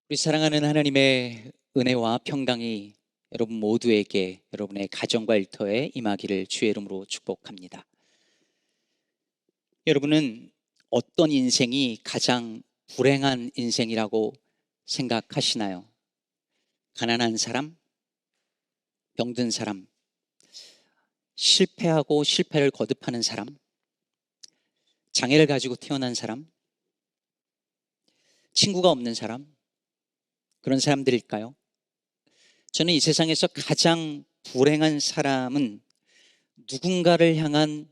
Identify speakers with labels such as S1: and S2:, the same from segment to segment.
S1: 우리 사랑하는 하나님의 은혜와 평강이 여러분 모두에게 여러분의 가정과 일터에 임하기를 주의 이름으로 축복합니다. 여러분은 어떤 인생이 가장 불행한 인생이라고 생각하시나요? 가난한 사람, 병든 사람, 실패하고 실패를 거듭하는 사람, 장애를 가지고 태어난 사람, 친구가 없는 사람, 그런 사람들일까요? 저는 이 세상에서 가장 불행한 사람은 누군가를 향한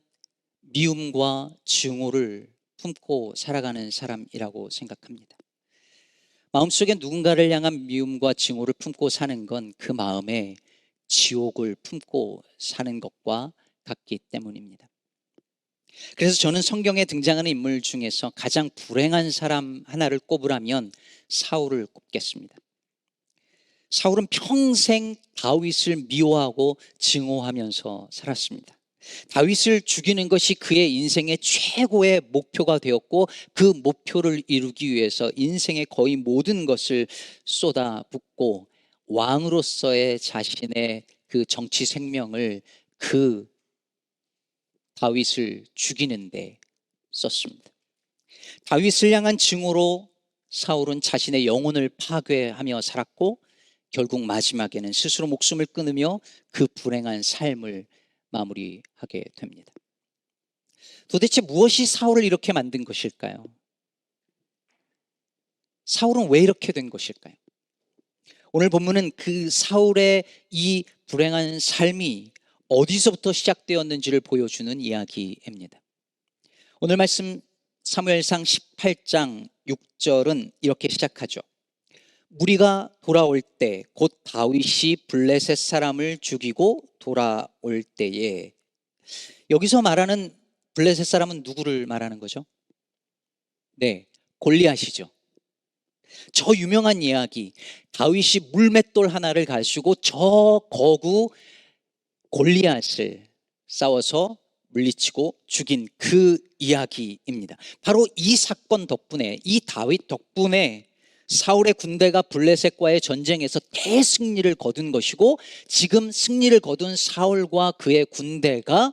S1: 미움과 증오를 품고 살아가는 사람이라고 생각합니다. 마음속에 누군가를 향한 미움과 증오를 품고 사는 건 그 마음에 지옥을 품고 사는 것과 같기 때문입니다. 그래서 저는 성경에 등장하는 인물 중에서 가장 불행한 사람 하나를 꼽으라면 사울을 꼽겠습니다. 사울은 평생 다윗을 미워하고 증오하면서 살았습니다. 다윗을 죽이는 것이 그의 인생의 최고의 목표가 되었고, 그 목표를 이루기 위해서 인생의 거의 모든 것을 쏟아붓고 왕으로서의 자신의 그 정치 생명을 그 다윗을 죽이는데 썼습니다. 다윗을 향한 증오로 사울은 자신의 영혼을 파괴하며 살았고, 결국 마지막에는 스스로 목숨을 끊으며 그 불행한 삶을 마무리하게 됩니다. 도대체 무엇이 사울을 이렇게 만든 것일까요? 사울은 왜 이렇게 된 것일까요? 오늘 본문은 그 사울의 이 불행한 삶이 어디서부터 시작되었는지를 보여주는 이야기입니다. 오늘 말씀 사무엘상 18장 6절은 이렇게 시작하죠. 무리가 돌아올 때 곧 다윗이 블레셋 사람을 죽이고 돌아올 때에, 여기서 말하는 블레셋 사람은 누구를 말하는 거죠? 네, 골리앗이죠. 저 유명한 이야기, 다윗이 물맷돌 하나를 가지고 저 거구 골리앗을 싸워서 물리치고 죽인 그 이야기입니다. 바로 이 사건 덕분에, 이 다윗 덕분에 사울의 군대가 블레셋과의 전쟁에서 대승리를 거둔 것이고, 지금 승리를 거둔 사울과 그의 군대가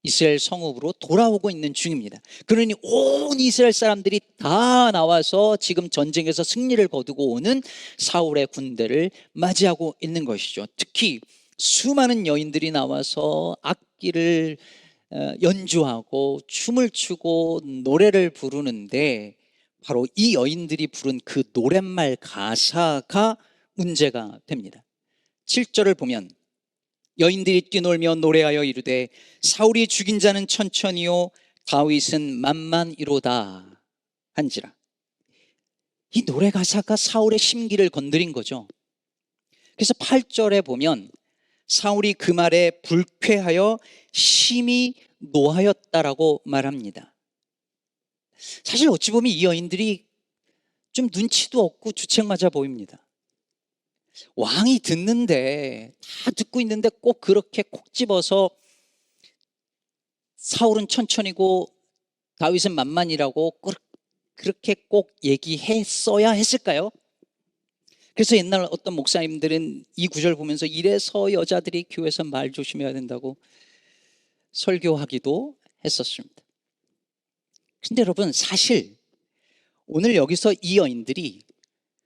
S1: 이스라엘 성읍으로 돌아오고 있는 중입니다. 그러니 온 이스라엘 사람들이 다 나와서 지금 전쟁에서 승리를 거두고 오는 사울의 군대를 맞이하고 있는 것이죠. 특히 수많은 여인들이 나와서 악기를 연주하고 춤을 추고 노래를 부르는데, 바로 이 여인들이 부른 그 노랫말 가사가 문제가 됩니다. 7절을 보면 여인들이 뛰놀며 노래하여 이르되 사울이 죽인 자는 천천히요 다윗은 만만이로다 한지라. 이 노래 가사가 사울의 심기를 건드린 거죠. 그래서 8절에 보면 사울이 그 말에 불쾌하여 심히 노하였다라고 말합니다. 사실 어찌 보면 이 여인들이 좀 눈치도 없고 주책 맞아 보입니다. 왕이 듣는데, 다 듣고 있는데 꼭 그렇게 콕 집어서 사울은 천천히고 다윗은 만만이라고 그렇게 꼭 얘기했어야 했을까요? 그래서 옛날 어떤 목사님들은 이 구절 보면서 이래서 여자들이 교회에서 말 조심해야 된다고 설교하기도 했었습니다. 근데 여러분, 사실 오늘 여기서 이 여인들이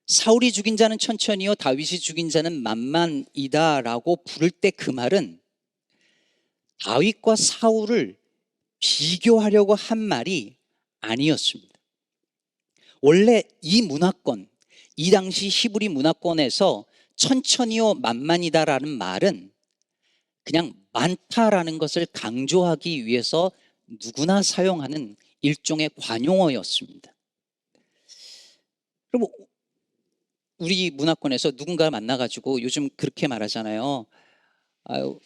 S1: 사울이 죽인 자는 천천히요 다윗이 죽인 자는 만만이다라고 부를 때 그 말은 다윗과 사울을 비교하려고 한 말이 아니었습니다. 원래 이 문화권, 이 당시 히브리 문화권에서 천천히요 만만이다라는 말은 그냥 많다라는 것을 강조하기 위해서 누구나 사용하는 일종의 관용어였습니다. 그럼 우리 문화권에서 누군가를 만나가지고 요즘 그렇게 말하잖아요. 아유,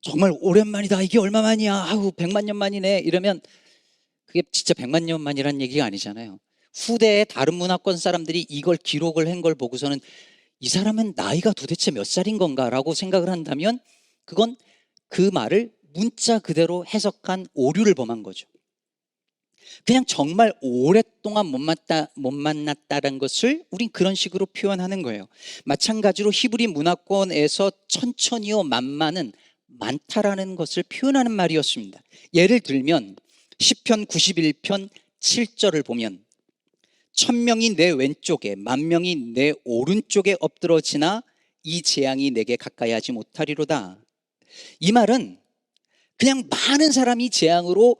S1: 정말 오랜만이다. 이게 얼마만이야? 아우, 100만 년 만이네. 이러면 그게 진짜 100만 년 만이라는 얘기가 아니잖아요. 후대에 다른 문화권 사람들이 이걸 기록을 한 걸 보고서는 이 사람은 나이가 도대체 몇 살인 건가라고 생각을 한다면, 그건 그 말을 문자 그대로 해석한 오류를 범한 거죠. 그냥 정말 오랫동안 못 만났다는 것을 우린 그런 식으로 표현하는 거예요. 마찬가지로 히브리 문화권에서 천천히요 만만은 많다라는 것을 표현하는 말이었습니다. 예를 들면 시편 91편 7절을 보면 1000명이 내 왼쪽에 10,000명이 내 오른쪽에 엎드러지나 이 재앙이 내게 가까이 하지 못하리로다. 이 말은 그냥 많은 사람이 재앙으로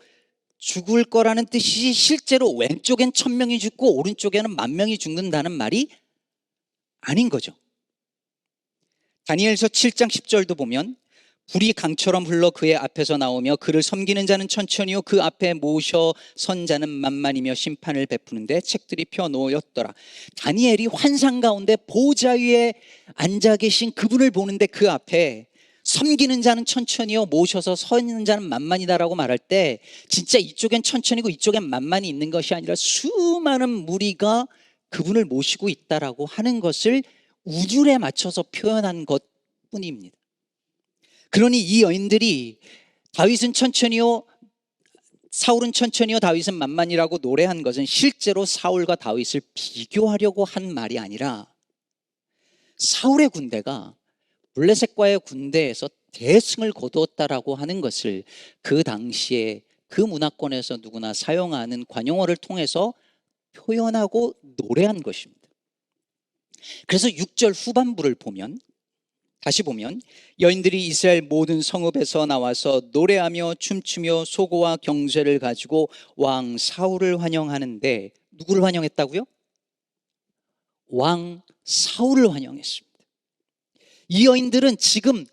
S1: 죽을 거라는 뜻이 실제로 왼쪽엔 1000명이 죽고 오른쪽에는 10,000명이 죽는다는 말이 아닌 거죠. 다니엘서 7장 10절도 보면 불이 강처럼 흘러 그의 앞에서 나오며 그를 섬기는 자는 천천히요 그 앞에 모셔 선 자는 만만이며 심판을 베푸는데 책들이 펴놓였더라. 다니엘이 환상 가운데 보좌 위에 앉아 계신 그분을 보는데 그 앞에 섬기는 자는 천천히요 모셔서 서는 자는 만만이다라고 말할 때 진짜 이쪽엔 천천히고 이쪽엔 만만이 있는 것이 아니라 수많은 무리가 그분을 모시고 있다라고 하는 것을 우줄에 맞춰서 표현한 것뿐입니다. 그러니 이 여인들이 다윗은 천천히요 사울은 천천히요 다윗은 만만이라고 노래한 것은 실제로 사울과 다윗을 비교하려고 한 말이 아니라 사울의 군대가 블레셋과의 군대에서 대승을 거두었다라고 하는 것을 그 당시에 그 문화권에서 누구나 사용하는 관용어를 통해서 표현하고 노래한 것입니다. 그래서 6절 후반부를 보면 다시 보면 여인들이 이스라엘 모든 성읍에서 나와서 노래하며 춤추며 소고와 경제를 가지고 왕 사울을 환영하는데 누구를 환영했다고요? 왕 사울을 환영했습니다. 이 여인들은 지금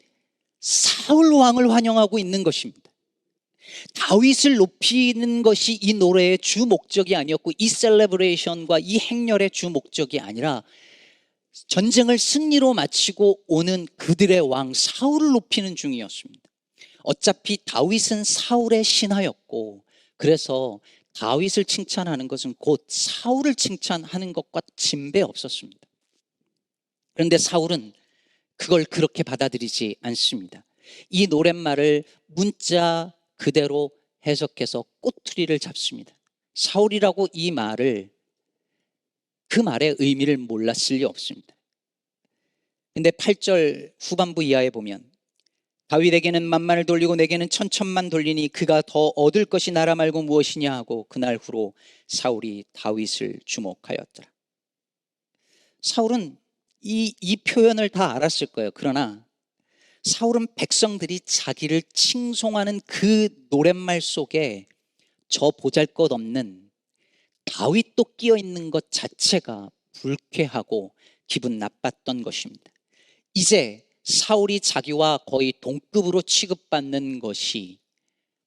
S1: 사울 왕을 환영하고 있는 것입니다. 다윗을 높이는 것이 이 노래의 주 목적이 아니었고 이 셀레브레이션과 이 행렬의 주 목적이 아니라 전쟁을 승리로 마치고 오는 그들의 왕 사울을 높이는 중이었습니다. 어차피 다윗은 사울의 신하였고 그래서 다윗을 칭찬하는 것은 곧 사울을 칭찬하는 것과 진배 없었습니다. 그런데 사울은 그걸 그렇게 받아들이지 않습니다. 이 노랫말을 문자 그대로 해석해서 꼬투리를 잡습니다. 사울이라고 이 말을 그 말의 의미를 몰랐을 리 없습니다. 근데 8절 후반부 이하에 보면 다윗에게는 만만을 돌리고 내게는 천천만 돌리니 그가 더 얻을 것이 나라 말고 무엇이냐 하고 그날 후로 사울이 다윗을 주목하였더라. 사울은 이 표현을 다 알았을 거예요. 그러나 사울은 백성들이 자기를 칭송하는 그 노랫말 속에 저 보잘것없는 다윗도 끼어 있는 것 자체가 불쾌하고 기분 나빴던 것입니다. 이제 사울이 자기와 거의 동급으로 취급받는 것이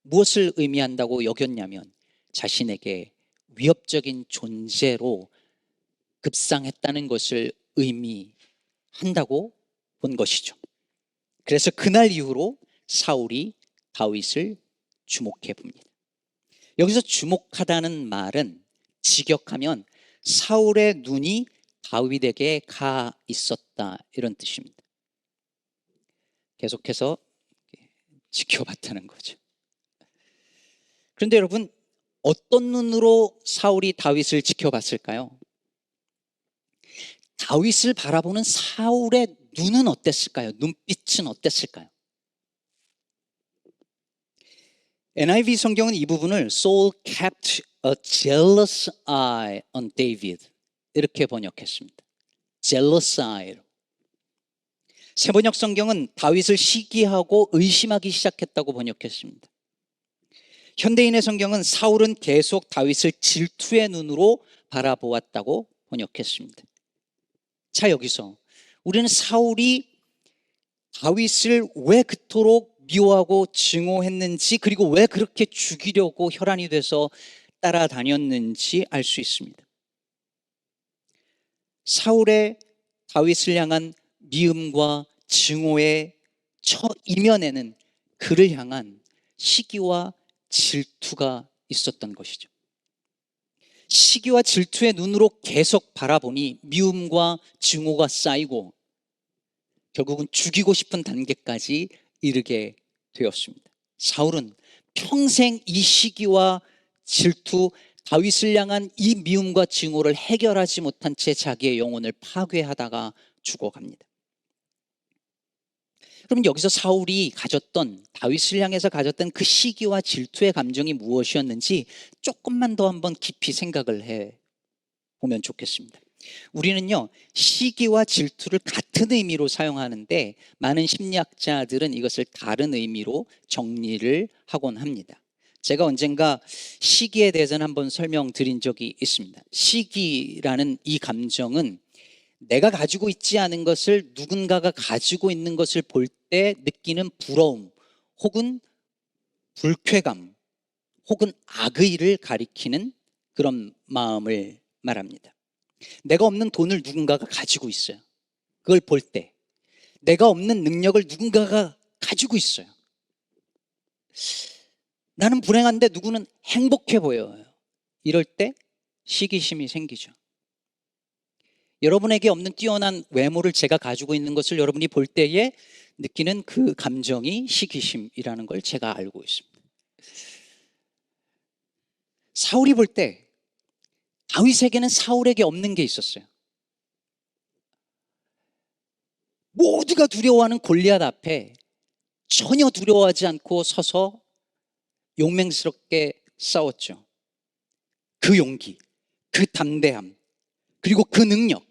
S1: 무엇을 의미한다고 여겼냐면 자신에게 위협적인 존재로 급상했다는 것을 의미한다고 본 것이죠. 그래서 그날 이후로 사울이 다윗을 주목해 봅니다. 여기서 주목하다는 말은 직역하면 사울의 눈이 다윗에게 가 있었다 이런 뜻입니다. 계속해서 지켜봤다는 거죠. 그런데 여러분 어떤 눈으로 사울이 다윗을 지켜봤을까요? 다윗을 바라보는 사울의 눈은 어땠을까요? 눈빛은 어땠을까요? NIV 성경은 이 부분을 Saul kept a jealous eye on David 이렇게 번역했습니다. jealous eye로. 세번역 성경은 다윗을 시기하고 의심하기 시작했다고 번역했습니다. 현대인의 성경은 사울은 계속 다윗을 질투의 눈으로 바라보았다고 번역했습니다. 자, 여기서 우리는 사울이 다윗을 왜 그토록 미워하고 증오했는지 그리고 왜 그렇게 죽이려고 혈안이 돼서 따라다녔는지 알 수 있습니다. 사울의 다윗을 향한 미움과 증오의 이면에는 그를 향한 시기와 질투가 있었던 것이죠. 시기와 질투의 눈으로 계속 바라보니 미움과 증오가 쌓이고 결국은 죽이고 싶은 단계까지 이르게 되었습니다. 사울은 평생 이 시기와 질투, 다윗을 향한 이 미움과 증오를 해결하지 못한 채 자기의 영혼을 파괴하다가 죽어갑니다. 그럼 여기서 사울이 가졌던, 다윗을 향해서 가졌던 그 시기와 질투의 감정이 무엇이었는지 조금만 더 한번 깊이 생각을 해 보면 좋겠습니다. 우리는요, 시기와 질투를 같은 의미로 사용하는데 많은 심리학자들은 이것을 다른 의미로 정리를 하곤 합니다. 제가 언젠가 시기에 대해서는 한번 설명드린 적이 있습니다. 시기라는 이 감정은 내가 가지고 있지 않은 것을 누군가가 가지고 있는 것을 볼 때 느끼는 부러움 혹은 불쾌감 혹은 악의를 가리키는 그런 마음을 말합니다. 내가 없는 돈을 누군가가 가지고 있어요. 그걸 볼 때 내가 없는 능력을 누군가가 가지고 있어요. 나는 불행한데 누구는 행복해 보여요. 이럴 때 시기심이 생기죠. 여러분에게 없는 뛰어난 외모를 제가 가지고 있는 것을 여러분이 볼 때에 느끼는 그 감정이 시기심이라는 걸 제가 알고 있습니다. 사울이 볼 때 다윗에게는 사울에게 없는 게 있었어요. 모두가 두려워하는 골리앗 앞에 전혀 두려워하지 않고 서서 용맹스럽게 싸웠죠. 그 용기, 그 담대함, 그리고 그 능력,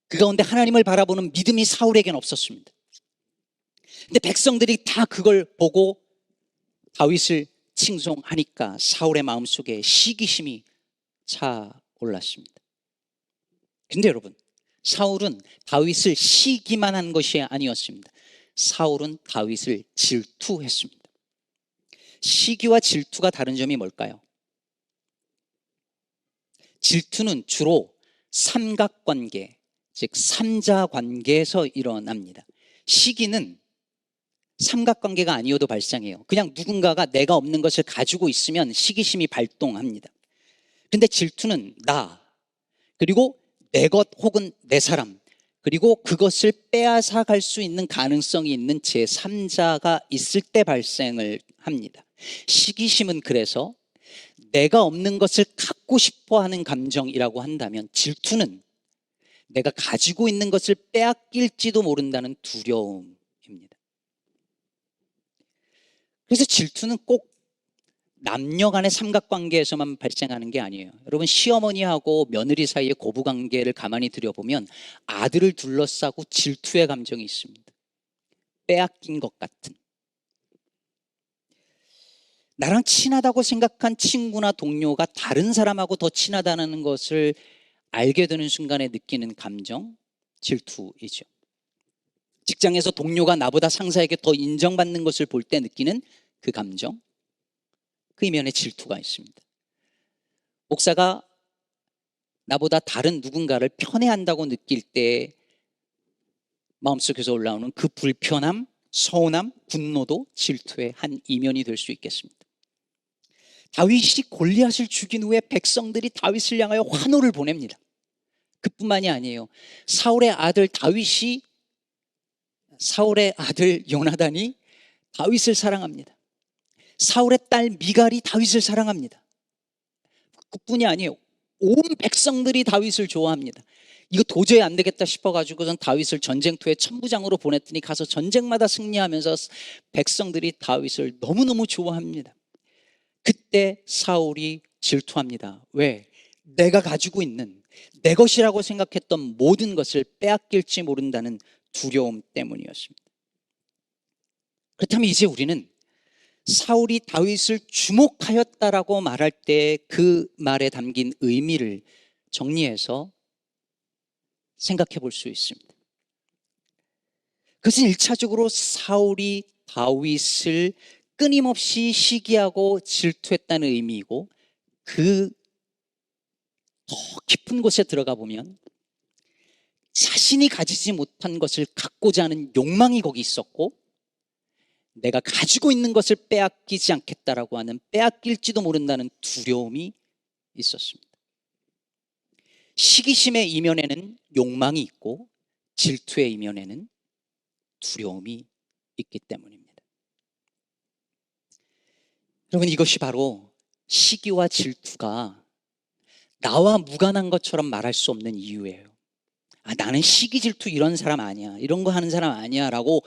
S1: 그 가운데 하나님을 바라보는 믿음이 사울에게는 없었습니다. 근데 백성들이 다 그걸 보고 다윗을 칭송하니까 사울의 마음속에 시기심이 차올랐습니다. 근데 여러분, 사울은 다윗을 시기만 한 것이 아니었습니다. 사울은 다윗을 질투했습니다. 시기와 질투가 다른 점이 뭘까요? 질투는 주로 삼각관계, 즉 삼자관계에서 일어납니다. 시기는 삼각관계가 아니어도 발생해요. 그냥 누군가가 내가 없는 것을 가지고 있으면 시기심이 발동합니다. 근데 질투는 나, 그리고 내 것 혹은 내 사람, 그리고 그것을 빼앗아 갈 수 있는 가능성이 있는 제3자가 있을 때 발생을 합니다. 시기심은 그래서 내가 없는 것을 갖고 싶어 하는 감정이라고 한다면, 질투는 내가 가지고 있는 것을 빼앗길지도 모른다는 두려움입니다. 그래서 질투는 꼭 남녀 간의 삼각관계에서만 발생하는 게 아니에요. 여러분, 시어머니하고 며느리 사이의 고부관계를 가만히 들여보면 아들을 둘러싸고 질투의 감정이 있습니다. 빼앗긴 것 같은. 나랑 친하다고 생각한 친구나 동료가 다른 사람하고 더 친하다는 것을 알게 되는 순간에 느끼는 감정, 질투이죠. 직장에서 동료가 나보다 상사에게 더 인정받는 것을 볼 때 느끼는 그 감정, 그 이면에 질투가 있습니다. 목사가 나보다 다른 누군가를 편애한다고 느낄 때 마음속에서 올라오는 그 불편함, 서운함, 분노도 질투의 한 이면이 될 수 있겠습니다. 다윗이 골리앗을 죽인 후에 백성들이 다윗을 향하여 환호를 보냅니다. 그뿐만이 아니에요. 사울의 아들 요나단이 다윗을 사랑합니다. 사울의 딸 미갈이 다윗을 사랑합니다. 그뿐이 아니에요. 온 백성들이 다윗을 좋아합니다. 이거 도저히 안 되겠다 싶어가지고선 다윗을 전쟁터에 천부장으로 보냈더니 가서 전쟁마다 승리하면서 백성들이 다윗을 너무너무 좋아합니다. 그때 사울이 질투합니다. 왜? 내가 가지고 있는 내 것이라고 생각했던 모든 것을 빼앗길지 모른다는 두려움 때문이었습니다. 그렇다면 이제 우리는 사울이 다윗을 주목하였다라고 말할 때 그 말에 담긴 의미를 정리해서 생각해 볼 수 있습니다. 그것은 1차적으로 사울이 다윗을 끊임없이 시기하고 질투했다는 의미이고, 그 더 깊은 곳에 들어가 보면 자신이 가지지 못한 것을 갖고자 하는 욕망이 거기 있었고, 내가 가지고 있는 것을 빼앗기지 않겠다라고 하는, 빼앗길지도 모른다는 두려움이 있었습니다. 시기심의 이면에는 욕망이 있고 질투의 이면에는 두려움이 있기 때문입니다. 여러분, 이것이 바로 시기와 질투가 나와 무관한 것처럼 말할 수 없는 이유예요. 나는 시기 질투 이런 사람 아니야, 이런 거 하는 사람 아니야 라고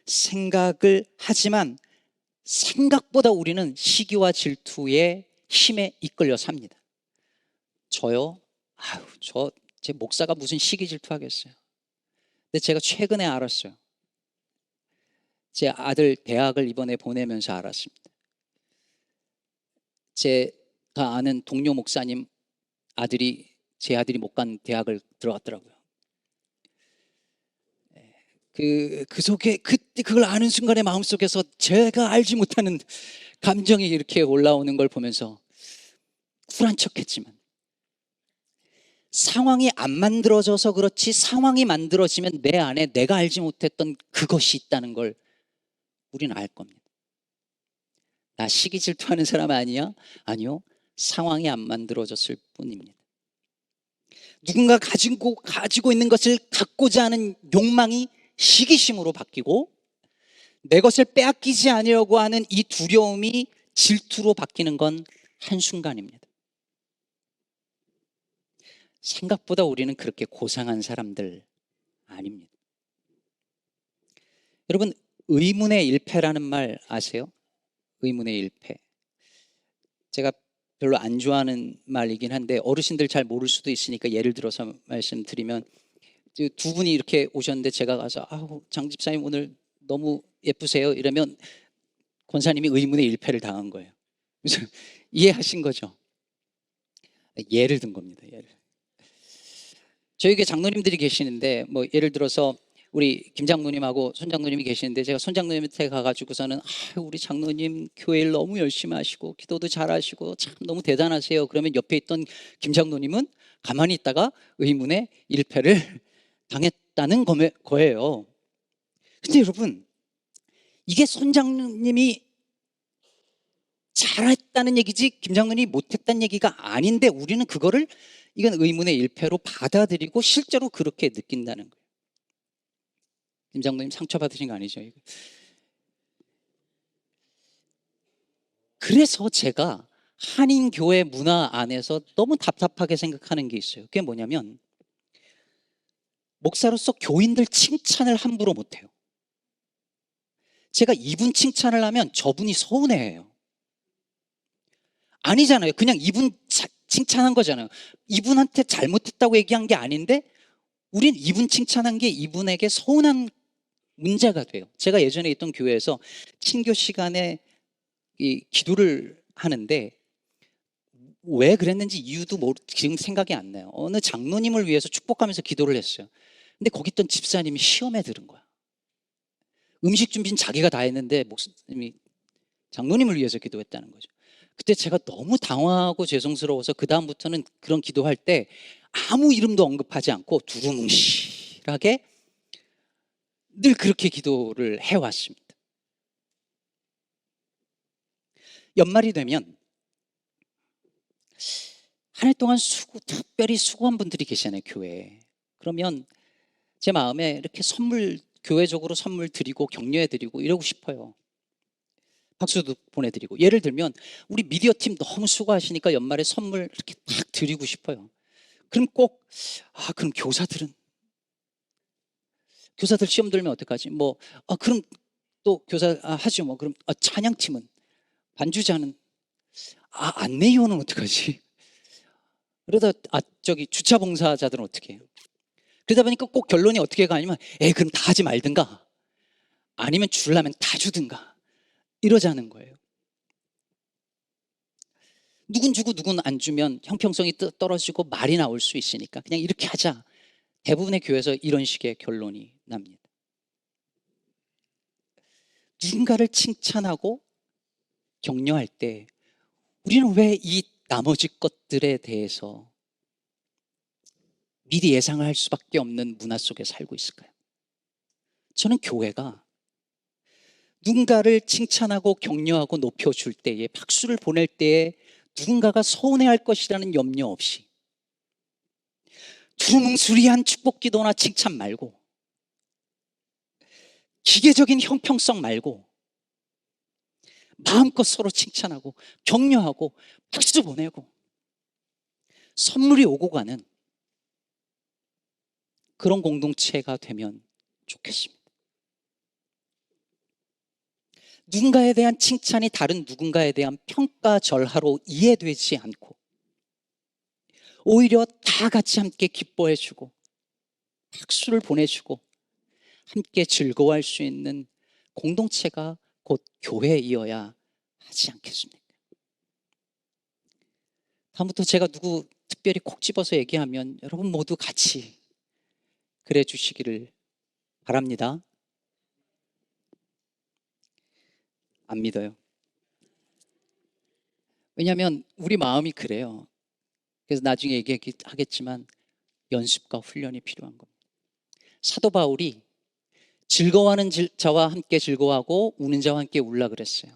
S1: 생각을 하지만 생각보다 우리는 시기와 질투의 힘에 이끌려 삽니다. 저요? 제 목사가 무슨 시기 질투 하겠어요. 근데 제가 최근에 알았어요. 제 아들 대학을 이번에 보내면서 알았습니다. 제가 아는 동료 목사님 아들이, 제 아들이 못 간 대학을 들어갔더라고요. 그 속에, 그때 그걸 아는 순간에 마음속에서 제가 알지 못하는 감정이 이렇게 올라오는 걸 보면서 쿨한 척 했지만, 상황이 안 만들어져서 그렇지 상황이 만들어지면 내 안에 내가 알지 못했던 그것이 있다는 걸 우리는 알 겁니다. 나 시기 질투하는 사람 아니야? 아니요, 상황이 안 만들어졌을 뿐입니다. 누군가 가지고 있는 것을 갖고자 하는 욕망이 시기심으로 바뀌고, 내 것을 빼앗기지 않으려고 하는 이 두려움이 질투로 바뀌는 건 한순간입니다. 생각보다 우리는 그렇게 고상한 사람들 아닙니다. 여러분, 의문의 일패라는 말 아세요? 의문의 일패. 제가 별로 안 좋아하는 말이긴 한데 어르신들 잘 모를 수도 있으니까 예를 들어서 말씀드리면, 두 분이 이렇게 오셨는데 제가 가서 장 집사님 오늘 너무 예쁘세요 이러면 권사님이 의문의 일패를 당한 거예요. 그래서 이해하신 거죠? 예를 든 겁니다. 저에게 장로님들이 계시는데, 뭐 예를 들어서 우리 김 장로님하고 손 장로님이 계시는데, 제가 손 장로님한테 가가지고서는 우리 장로님 교회를 너무 열심히 하시고 기도도 잘하시고 참 너무 대단하세요. 그러면 옆에 있던 김 장로님은 가만히 있다가 의문의 일패를 당했다는 거예요. 근데 여러분, 이게 손 장로님이 잘했다는 얘기지 김 장로님이 못했다는 얘기가 아닌데, 우리는 그거를 이건 의문의 일패로 받아들이고 실제로 그렇게 느낀다는 거예요. 김 장로님 상처받으신 거 아니죠? 이거. 그래서 제가 한인교회 문화 안에서 너무 답답하게 생각하는 게 있어요. 그게 뭐냐면, 목사로서 교인들 칭찬을 함부로 못해요. 제가 이분 칭찬을 하면 저분이 서운해해요. 아니잖아요. 그냥 이분 칭찬한 거잖아요. 이분한테 잘못했다고 얘기한 게 아닌데 우린 이분 칭찬한 게 이분에게 서운한 문제가 돼요. 제가 예전에 있던 교회에서 친교 시간에 이 기도를 하는데 왜 그랬는지 이유도 지금 생각이 안 나요. 어느 장로님을 위해서 축복하면서 기도를 했어요. 근데 거기 있던 집사님이 시험에 들은 거야. 음식 준비는 자기가 다 했는데 목사님이 장로님을 위해서 기도했다는 거죠. 그때 제가 너무 당황하고 죄송스러워서 그 다음부터는 그런 기도할 때 아무 이름도 언급하지 않고 두루뭉실하게 늘 그렇게 기도를 해왔습니다. 연말이 되면 한 해 동안 특별히 수고한 분들이 계시잖아요, 교회에. 그러면 제 마음에 이렇게 교회적으로 선물 드리고 격려해 드리고 이러고 싶어요. 박수도 보내드리고. 예를 들면 우리 미디어팀 너무 수고하시니까 연말에 선물 이렇게 딱 드리고 싶어요. 그럼 그럼 교사들 시험 들면 어떡하지? 그럼 또 교사 하죠. 그럼 찬양팀은, 반주자는, 안내위원은 어떡하지? 그러다 주차 봉사자들은 어떻게 해요? 그러다 보니까 꼭 결론이 어떻게 가냐면, 그럼 다 하지 말든가, 아니면 주려면 다 주든가, 이러자는 거예요. 누군 주고 누군 안 주면 형평성이 떨어지고 말이 나올 수 있으니까 그냥 이렇게 하자. 대부분의 교회에서 이런 식의 결론이 납니다. 누군가를 칭찬하고 격려할 때 우리는 왜 이 나머지 것들에 대해서 미리 예상을 할 수밖에 없는 문화 속에 살고 있을까요? 저는 교회가 누군가를 칭찬하고 격려하고 높여줄 때에, 박수를 보낼 때에 누군가가 서운해할 것이라는 염려 없이 두루뭉술이한 축복 기도나 칭찬 말고, 기계적인 형평성 말고 마음껏 서로 칭찬하고 격려하고 박수 보내고 선물이 오고 가는 그런 공동체가 되면 좋겠습니다. 누군가에 대한 칭찬이 다른 누군가에 대한 평가절하로 이해되지 않고 오히려 다 같이 함께 기뻐해주고 박수를 보내주고 함께 즐거워할 수 있는 공동체가 곧 교회이어야 하지 않겠습니까? 다음부터 제가 누구 특별히 콕 집어서 얘기하면 여러분 모두 같이 그래 주시기를 바랍니다. 안 믿어요. 왜냐하면 우리 마음이 그래요. 그래서 나중에 얘기하겠지만 연습과 훈련이 필요한 겁니다. 사도 바울이 즐거워하는 자와 함께 즐거워하고 우는 자와 함께 울라 그랬어요.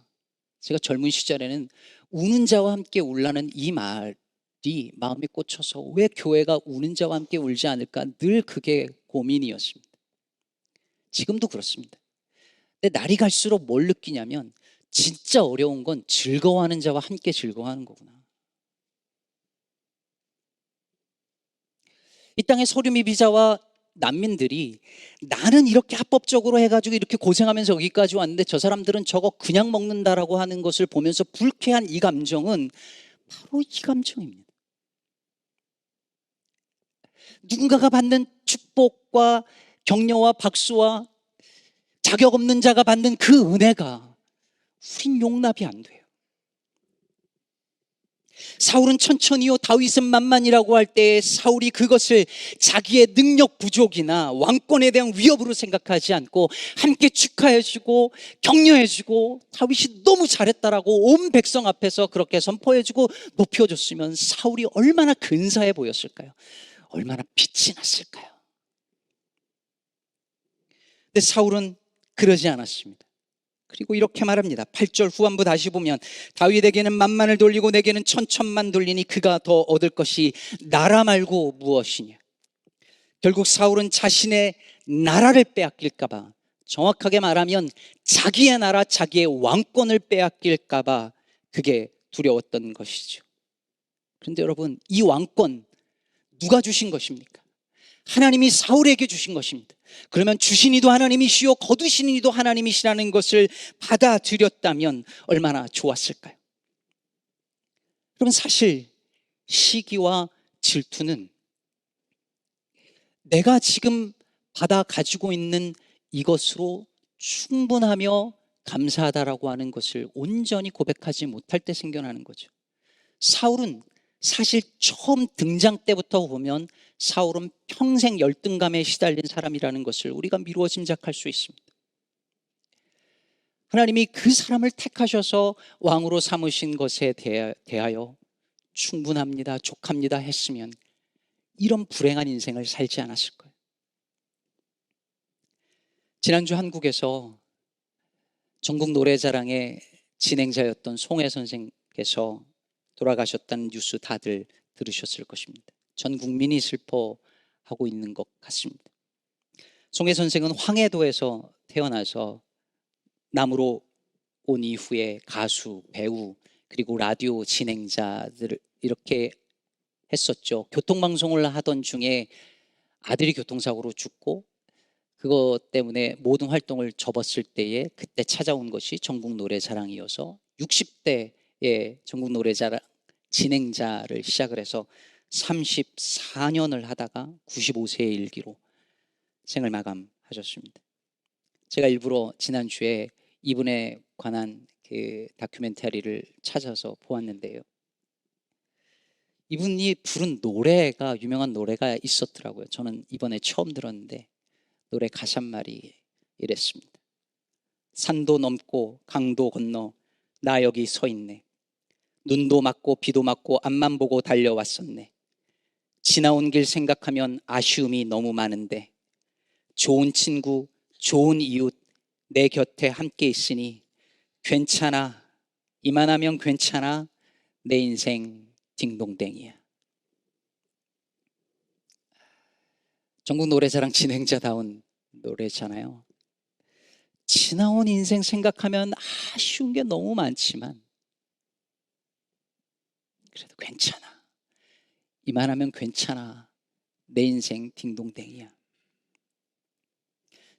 S1: 제가 젊은 시절에는 우는 자와 함께 울라는 이 말이 마음에 꽂혀서 왜 교회가 우는 자와 함께 울지 않을까 늘 그게 고민이었습니다. 지금도 그렇습니다. 근데 날이 갈수록 뭘 느끼냐면 진짜 어려운 건 즐거워하는 자와 함께 즐거워하는 거구나. 이 땅의 소류미비자와 난민들이 나는 이렇게 합법적으로 해가지고 이렇게 고생하면서 여기까지 왔는데 저 사람들은 저거 그냥 먹는다라고 하는 것을 보면서 불쾌한 이 감정은 바로 이 감정입니다. 누군가가 받는 축복과 격려와 박수와 자격 없는 자가 받는 그 은혜가 우린 용납이 안 돼요. 사울은 천천히요 다윗은 만만이라고 할 때 사울이 그것을 자기의 능력 부족이나 왕권에 대한 위협으로 생각하지 않고 함께 축하해주고 격려해주고 다윗이 너무 잘했다라고 온 백성 앞에서 그렇게 선포해주고 높여줬으면 사울이 얼마나 근사해 보였을까요? 얼마나 빛이 났을까요? 근데 사울은 그러지 않았습니다. 그리고 이렇게 말합니다. 8절 후반부 다시 보면 다윗에게는 만만을 돌리고 내게는 천천만 돌리니 그가 더 얻을 것이 나라 말고 무엇이냐. 결국 사울은 자신의 나라를 빼앗길까 봐, 정확하게 말하면 자기의 나라, 자기의 왕권을 빼앗길까 봐 그게 두려웠던 것이죠. 그런데 여러분, 이 왕권 누가 주신 것입니까? 하나님이 사울에게 주신 것입니다. 그러면 주신 이도 하나님이시요 거두신 이도 하나님이시라는 것을 받아들였다면 얼마나 좋았을까요? 그럼 사실 시기와 질투는 내가 지금 받아 가지고 있는 이것으로 충분하며 감사하다라고 하는 것을 온전히 고백하지 못할 때 생겨나는 거죠. 사울은 사실 처음 등장 때부터 보면 사울은 평생 열등감에 시달린 사람이라는 것을 우리가 미루어 짐작할 수 있습니다. 하나님이 그 사람을 택하셔서 왕으로 삼으신 것에 대하여 충분합니다, 족합니다 했으면 이런 불행한 인생을 살지 않았을 거예요. 지난주 한국에서 전국 노래자랑의 진행자였던 송혜 선생께서 돌아가셨다는 뉴스 다들 들으셨을 것입니다. 전 국민이 슬퍼하고 있는 것 같습니다. 송혜 선생은 황해도에서 태어나서 남으로 온 이후에 가수, 배우, 그리고 라디오 진행자들을 이렇게 했었죠. 교통방송을 하던 중에 아들이 교통사고로 죽고 그것 때문에 모든 활동을 접었을 때에 그때 찾아온 것이 전국 노래자랑이어서 60대에 전국 노래자랑 진행자를 시작을 해서 34년을 하다가 95세의 일기로 생을 마감하셨습니다. 제가 일부러 지난주에 이분에 관한 그 다큐멘터리를 찾아서 보았는데요. 이분이 부른 노래가 유명한 노래가 있었더라고요. 저는 이번에 처음 들었는데 노래 가사말이 이랬습니다. 산도 넘고 강도 건너 나 여기 서 있네. 눈도 맞고 비도 맞고 앞만 보고 달려왔었네. 지나온 길 생각하면 아쉬움이 너무 많은데 좋은 친구, 좋은 이웃 내 곁에 함께 있으니 괜찮아. 이만하면 괜찮아. 내 인생 딩동댕이야. 전국 노래자랑 진행자다운 노래잖아요. 지나온 인생 생각하면 아쉬운 게 너무 많지만 그래도 괜찮아. 이만하면 괜찮아. 내 인생 딩동댕이야.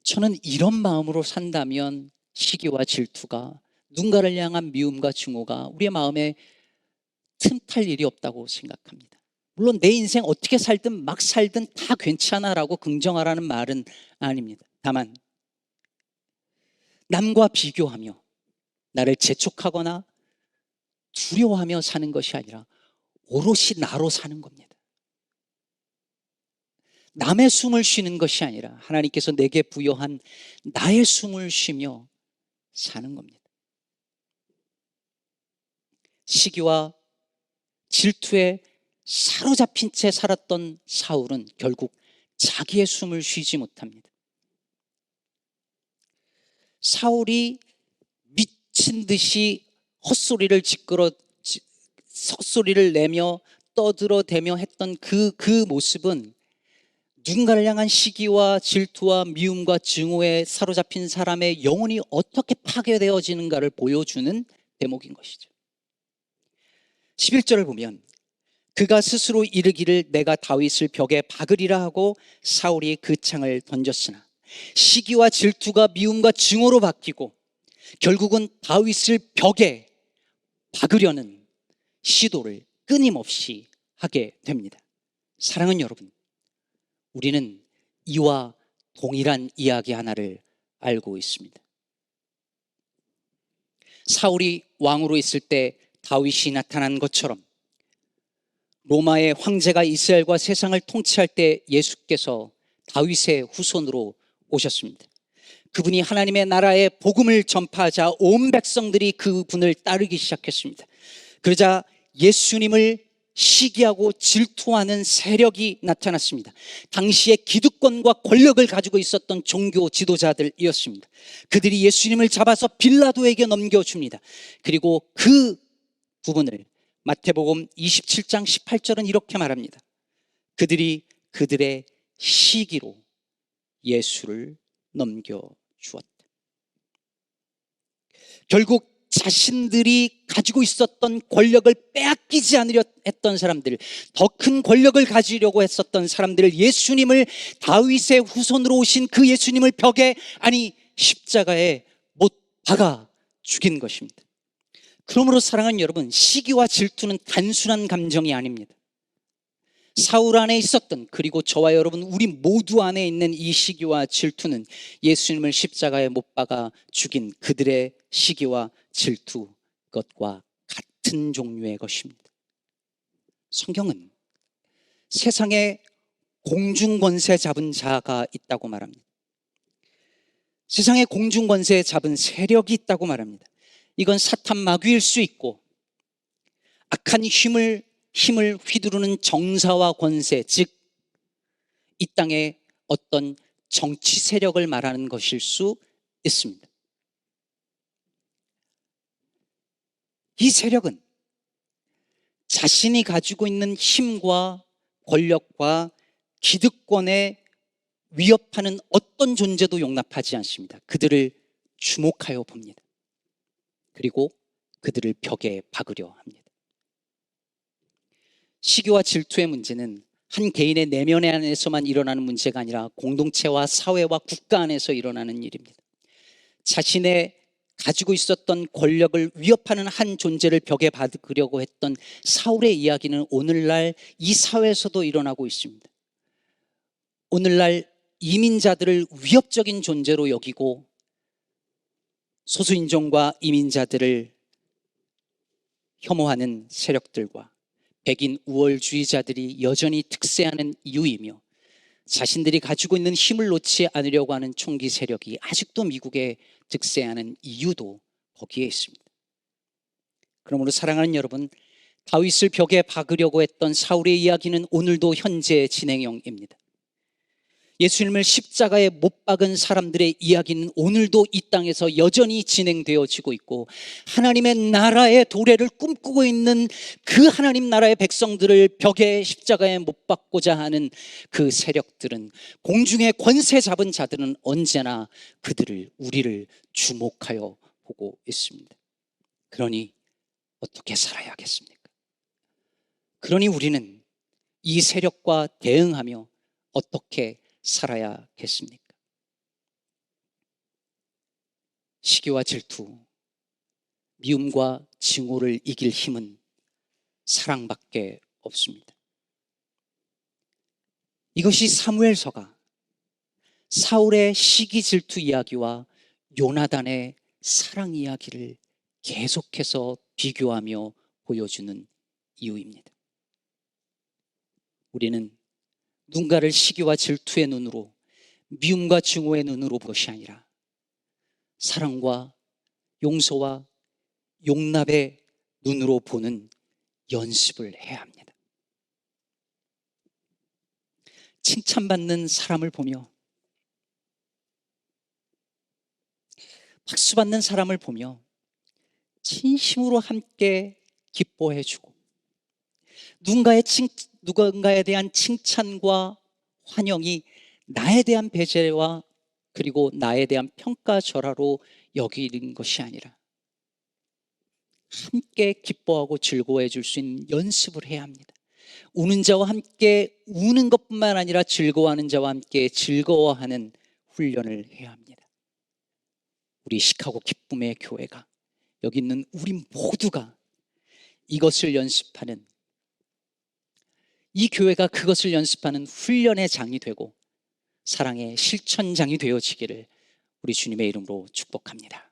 S1: 저는 이런 마음으로 산다면 시기와 질투가, 누군가를 향한 미움과 증오가 우리의 마음에 틈탈 일이 없다고 생각합니다. 물론 내 인생 어떻게 살든 막 살든 다 괜찮아라고 긍정하라는 말은 아닙니다. 다만 남과 비교하며 나를 재촉하거나 두려워하며 사는 것이 아니라 오롯이 나로 사는 겁니다. 남의 숨을 쉬는 것이 아니라 하나님께서 내게 부여한 나의 숨을 쉬며 사는 겁니다. 시기와 질투에 사로잡힌 채 살았던 사울은 결국 자기의 숨을 쉬지 못합니다. 사울이 미친 듯이 헛소리를 내며 떠들어대며 했던 그 모습은 누군가를 향한 시기와 질투와 미움과 증오에 사로잡힌 사람의 영혼이 어떻게 파괴되어지는가를 보여주는 대목인 것이죠. 11절을 보면 그가 스스로 이르기를 내가 다윗을 벽에 박으리라 하고 사울이 그 창을 던졌으나 시기와 질투가 미움과 증오로 바뀌고 결국은 다윗을 벽에 박으려는 시도를 끊임없이 하게 됩니다. 사랑하는 여러분, 우리는 이와 동일한 이야기 하나를 알고 있습니다. 사울이 왕으로 있을 때 다윗이 나타난 것처럼 로마의 황제가 이스라엘과 세상을 통치할 때 예수께서 다윗의 후손으로 오셨습니다. 그분이 하나님의 나라의 복음을 전파하자 온 백성들이 그분을 따르기 시작했습니다. 그러자 예수님을 시기하고 질투하는 세력이 나타났습니다. 당시에 기득권과 권력을 가지고 있었던 종교 지도자들이었습니다. 그들이 예수님을 잡아서 빌라도에게 넘겨줍니다. 그리고 그 부분을 마태복음 27장 18절은 이렇게 말합니다. 그들이 그들의 시기로 예수를 넘겨주었다. 결국 자신들이 가지고 있었던 권력을 빼앗기지 않으려 했던 사람들, 더 큰 권력을 가지려고 했었던 사람들을, 예수님을, 다윗의 후손으로 오신 그 예수님을 벽에, 아니 십자가에 못 박아 죽인 것입니다. 그러므로 사랑하는 여러분, 시기와 질투는 단순한 감정이 아닙니다. 사울 안에 있었던, 그리고 저와 여러분 우리 모두 안에 있는 이 시기와 질투는 예수님을 십자가에 못 박아 죽인 그들의 시기와 질투, 것과 같은 종류의 것입니다. 성경은 세상에 공중권세 잡은 자가 있다고 말합니다. 세상에 공중권세 잡은 세력이 있다고 말합니다. 이건 사탄 마귀일 수 있고 악한 힘을 휘두르는 정사와 권세, 즉 이 땅의 어떤 정치 세력을 말하는 것일 수 있습니다. 이 세력은 자신이 가지고 있는 힘과 권력과 기득권에 위협하는 어떤 존재도 용납하지 않습니다. 그들을 주목하여 봅니다. 그리고 그들을 벽에 박으려 합니다. 시기와 질투의 문제는 한 개인의 내면 안에서만 일어나는 문제가 아니라 공동체와 사회와 국가 안에서 일어나는 일입니다. 자신의 가지고 있었던 권력을 위협하는 한 존재를 벽에 박으려고 했던 사울의 이야기는 오늘날 이 사회에서도 일어나고 있습니다. 오늘날 이민자들을 위협적인 존재로 여기고 소수인종과 이민자들을 혐오하는 세력들과 백인 우월주의자들이 여전히 득세하는 이유이며, 자신들이 가지고 있는 힘을 놓지 않으려고 하는 총기 세력이 아직도 미국에 득세하는 이유도 거기에 있습니다. 그러므로 사랑하는 여러분, 다윗을 벽에 박으려고 했던 사울의 이야기는 오늘도 현재 진행형입니다. 예수님을 십자가에 못 박은 사람들의 이야기는 오늘도 이 땅에서 여전히 진행되어지고 있고, 하나님의 나라의 도래를 꿈꾸고 있는 그 하나님 나라의 백성들을 벽에 십자가에 못 박고자 하는 그 세력들은, 공중의 권세 잡은 자들은 언제나 우리를 주목하여 보고 있습니다. 그러니 어떻게 살아야겠습니까? 그러니 우리는 이 세력과 대응하며 어떻게 살아야겠습니까? 시기와 질투, 미움과 증오를 이길 힘은 사랑밖에 없습니다. 이것이 사무엘서가 사울의 시기 질투 이야기와 요나단의 사랑 이야기를 계속해서 비교하며 보여주는 이유입니다. 우리는 누군가를 시기와 질투의 눈으로, 미움과 증오의 눈으로 볼 것이 아니라 사랑과 용서와 용납의 눈으로 보는 연습을 해야 합니다. 칭찬받는 사람을 보며, 박수받는 사람을 보며 진심으로 함께 기뻐해주고, 누군가에 대한 칭찬과 환영이 나에 대한 배제와 그리고 나에 대한 평가절하로 여기는 것이 아니라 함께 기뻐하고 즐거워해 줄 수 있는 연습을 해야 합니다. 우는 자와 함께 우는 것뿐만 아니라 즐거워하는 자와 함께 즐거워하는 훈련을 해야 합니다. 우리 시카고 기쁨의 교회가, 여기 있는 우리 모두가 이것을 연습하는, 이 교회가 그것을 연습하는 훈련의 장이 되고 사랑의 실천장이 되어지기를 우리 주님의 이름으로 축복합니다.